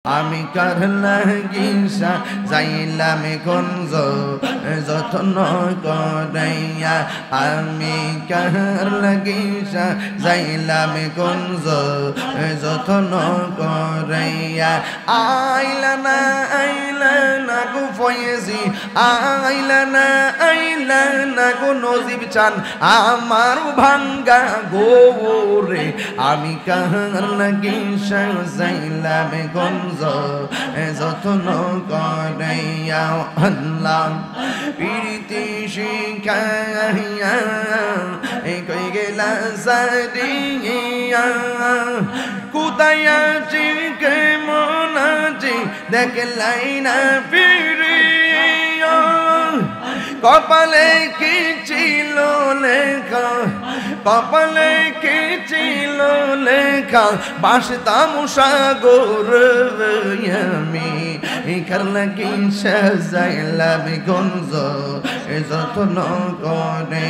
আমি কার লাগিসা যাইলাম গঞ্জ যত্ন করাইয়া আমি কার লাগিসা যাইলাম গঞ্জ যত্ন করাইয়া আইলা না গো ফয়েজি আইলা না গো নজিব চান আমার ভাঙ্গা গোরে আমি কার লাগিসা যাইলাম গঞ্জ যত্ন করাইয়া আল্লাহ প্রীতি শিখাইয়া কই গেলা সারিয়া কোথায় আছি কেমন আছি দেখলাই না ফিরিয়া কপালে কি ছিল লেখা কপালে কি ছিল লেখা বাসতাম সাগর আমি কার লাগি সাজাইলাম গঞ্জ যত্ন করে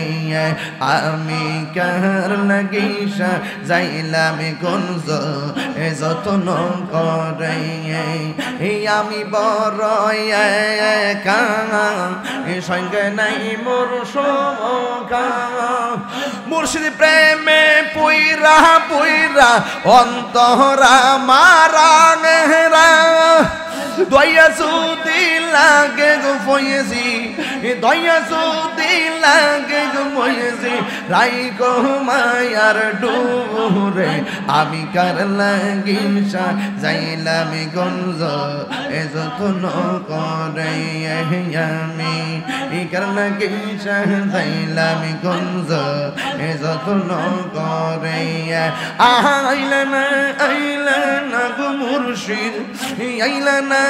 আমি কার লাগি সাজাইলাম গঞ্জ যত্ন করে আমি বড় একা সঙ্গে নাই মোর সমকা মুর্শিদ প্রেমে পুইরা পুইরা অন্তরা মারা নেহরা দয়া সুদি লাগে গো ফয়েজি দয়া সুদি লাগে গো ফয়েজি রাই গো মায়ার ডুরে আমি কার লাগি যাইলাম গঞ্জ যত্ন করে আমি কার লাগি যাইলাম গঞ্জ যত্ন করে আইলা না গো মুর্শিদ আইলা না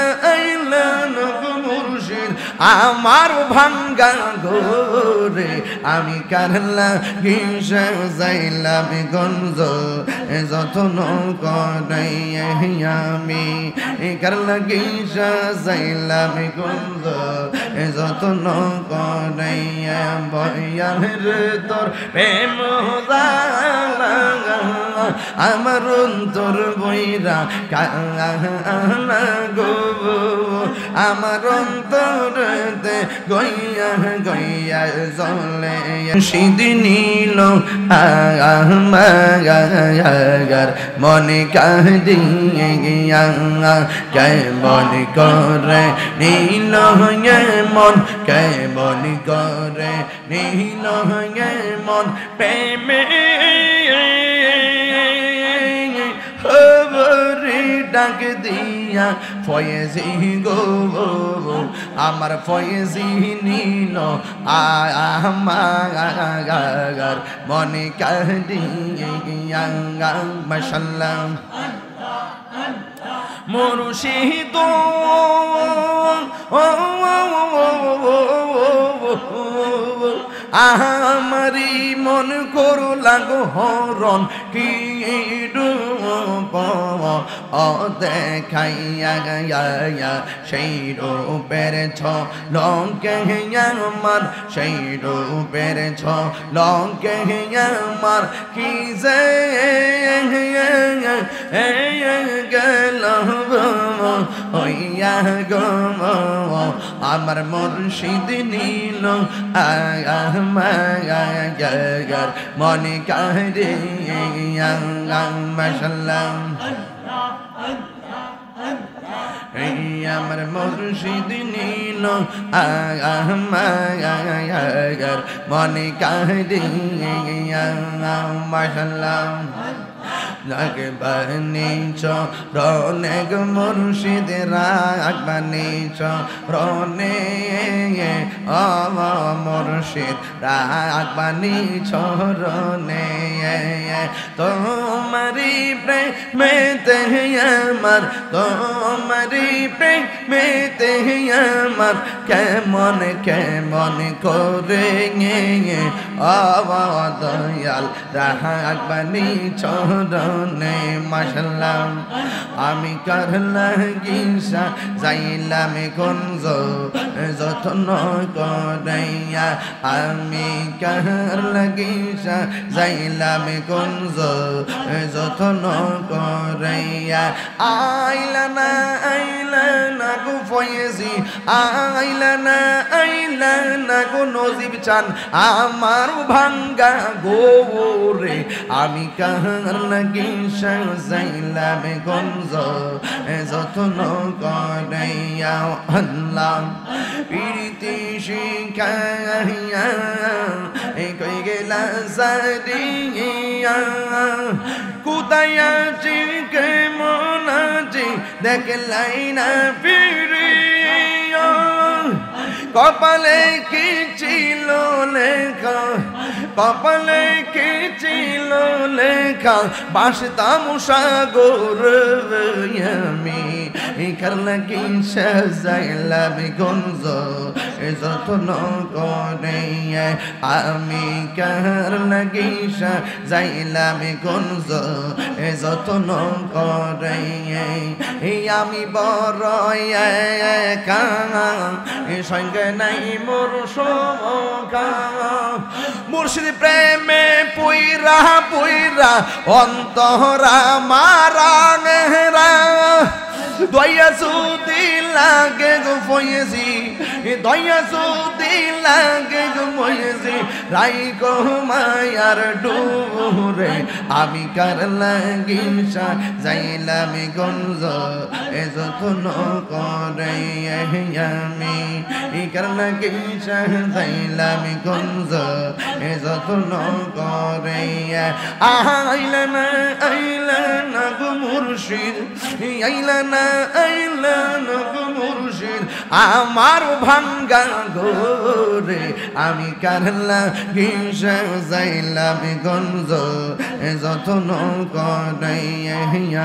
গো মুর্শিদ আমার ভাঙ্গা গোরে আমি কার লাগি যাইলাম গঞ্জ যত্ন করে আমি কার লাগি যাইলাম গঞ্জ যত্ন করে বয়ানের তোর প্রেম আমার অন্তর বইরা কানা গো আমার অন্তরতে গইয়া গইয়া জলে সিদিনীল আমার মনে কাঁদিয়ে গিয়া কেমন করে নীল মন কেমন করে নীল মন প্রেমে ডাক দিয়া ফয়েজি গো আমার ফয়েজি নীল আমার মনে কাঁদিয়ে গিয়া মাশাআল্লাহ মুর্শিদ আমারি মন করো লাগো হরণ কি রূপ দেখাইয়া গাইয়া সেই রূপের লঙ্কে আমার সেই রূপের লঙ্কে আমার কি যে গেল হইয়া গো আমার মুর্শিদ নীল আমার মনে কাঁদে মাশাআল্লাহ আমার মুর্শিদ নীল আমার মনে কাঁদে মাশাআল্লাহ রাগবানি চরণে গো মুর্শিদ রাগবানি চরণে মুর্শিদ রাগবানি চরণে তোমারি প্রেমেতে আমার তোমারি প্রেমেতে আমার কেমন কেমন করে দয়াল রাগবানি চরণে মনে মাশাল্লাহ আমি কার লাগিসা যাইলাম গঞ্জ যত্ন করাইয়া আমি কার লাগিসা যাইলাম গঞ্জ যত্ন করাইয়া আইলা না গো ফয়েজি আইলা না গো নজিব চান আমার ভাঙ্গা গোরে আমি কার লাগিসা যাইলাম গঞ্জ যত্ন করাইয়া আল্লাহ প্রীতি শিখাইয়া কই গেলা সারিয়া কোথায় আছি কেমন আছি দেখলাই না ফিরিয়া কপালে কি ছিল লেখা কপালে কি ছিল লেখা বাসতাম সাগর আমি কার লাগি সাজাইলাম গঞ্জ যত্ন করে আমি কার লাগি সাজাইলাম গঞ্জ যত্ন করে আমি বড় একা সঙ্গে নাই মোর সখা মুর্শিদ প্রেমে পুইরা পুইরা অন্তরা মারা নেহরা দয়া সুদি লাগে গো ফয়েজি দয়া সুদি লাগে গো ফয়েজি রাই গো মায়ার ডুরে আমি কার লাগি যাইলাম গঞ্জ যত্ন করে আমি কার লাগি যাইলাম গঞ্জ যত্ন করে আইলা না গো মুর্শিদ আইলা না গো মুর্শিদ আমার ভাঙ্গা গোরে আমি কার লাগি যাইলাম গঞ্জ যত্ন করে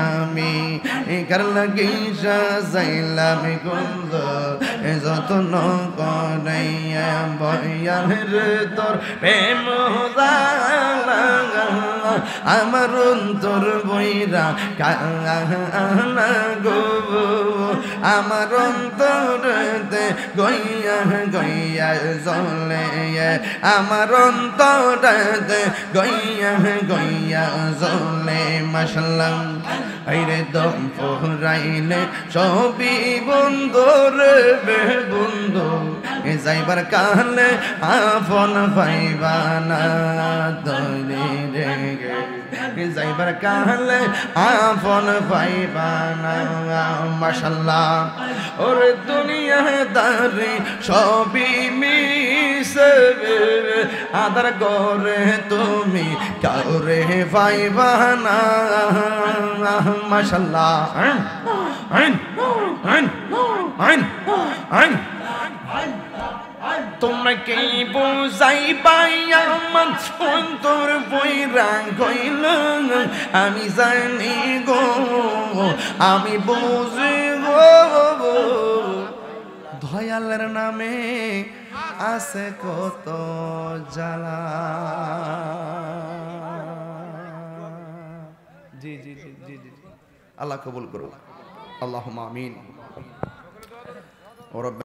আমি কার লাগি যাইলাম গঞ্জ যত্ন করে বয়ানের তোর প্রেম আমার অন্তর বইরা কানা গো আমার অন্তরতে গইয়া গইয়া জ্বলে আমার অন্তরতে গইয়া গইয়া জ্বলে মাশাল্লাহ আইরে দম ফুরাইলে সবই বন্ধুর বন্ধু যাইবার কালে আপন পাইবা না দরে রে যাইবার কালে আপন পাইবা না মাশাল্লাহ ওরে দুনিয়া দারে সবই মিশে আদার করে তুমি কাউরে পাইবা না মাশাল্লাহ তোমরা কি বুঝাই পাই আমার অন্তর বইরা গইল আমি জানি গো আমি বুঝি গো দয়ালের নামে আছে কত জ্বালা জি জি জি জি জি আল্লাহ কবুল করুন আল্লাহুম্মা আমিন।